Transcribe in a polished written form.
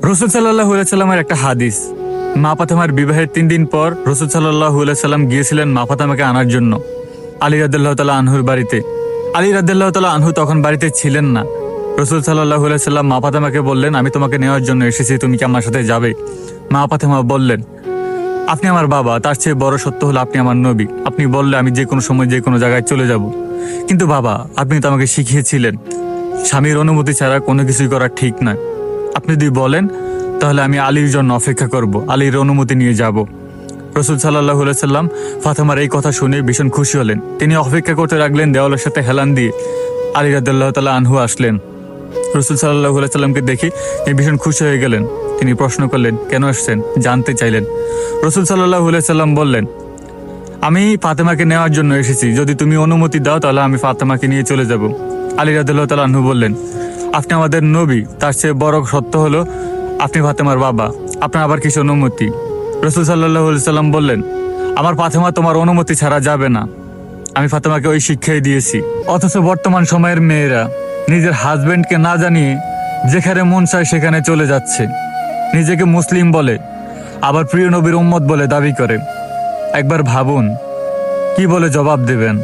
রাসূল সাল্লাল্লাহু আলাইহি সাল্লামের একটা হাদিস, মা ফাতেমার বিবাহের 3 দিন পর রাসূল সাল্লাল্লাহু আলাইহি সাল্লাম গিয়েছিলেন মা ফাতেমাকে আনার জন্য আলী রাদিয়াল্লাহু তাআলা আনহুর বাড়িতে। আলী রাদিয়াল্লাহু তাআলা আনহু তখন বাড়িতে ছিলেন না। রাসূল সাল্লাল্লাহু আলাইহি সাল্লাম মা ফাতেমাকে বললেন, আমি তোমাকে নেওয়ার জন্য এসেছি, তুমি কি আমার সাথে যাবে? মা ফাতেমা বললেন, আপনি আমার বাবা, তার চেয়ে বড় সত্য হলো আপনি আমার নবী। আপনি বললে আমি যে কোনো সময় যে কোনো জায়গায় চলে যাব। কিন্তু বাবা, আপনি তো আমাকে শিখিয়েছিলেন স্বামীর অনুমতি ছাড়া কোনো কিছুই করা ঠিক নয়। আপনি যদি বলেন তাহলে আমি আলীর জন্য অপেক্ষা করব, আলীর অনুমতি নিয়ে যাব। রাসূল সাল্লাল্লাহু আলাইহি সাল্লাম ফাতেমার এই কথা শুনে ভীষণ খুশি হলেন। তিনি অপেক্ষা করতে লাগলেন, দেওয়ালের সাথে হেলান দিয়ে আলী রাদিয়াল্লাহু তাআলা আনহু আসলেন। রাসূল সাল্লাল্লাহু আলাইহি সাল্লামকে দেখে তিনি ভীষণ খুশি হয়ে গেলেন। তিনি প্রশ্ন করলেন, কেন আসছেন? জানতে চাইলেন। রাসূল সাল্লাল্লাহু আলাইহি সাল্লাম বললেন, আমি ফাতেমাকে নেওয়ার জন্য এসেছি, যদি তুমি অনুমতি দাও তাহলে আমি ফাতেমাকে নিয়ে চলে যাব। আলী রাদিয়াল্লাহু তাআলা আনহু বললেন, আপনি আমাদের নবী, তার চেয়ে বড় সত্য হলো আপনি ফাতেমার বাবা, আপনার আবার কিছু অনুমতি? রাসূল সাল্লাল্লাহু আলাইহি সাল্লাম বললেন, আমার ফাতেমা তোমার অনুমতি ছাড়া যাবে না। আমি ফাতেমাকে ওই শিক্ষাই দিয়েছি। অথচ বর্তমান সময়ের মেয়েরা নিজের হাজবেন্ডকে না জানিয়ে যেখানে মন চায় সেখানে চলে যাচ্ছে, নিজেকে মুসলিম বলে, আবার প্রিয় নবীর উম্মত বলে দাবি করে। একবার ভাবুন কি বলে জবাব দেবেন।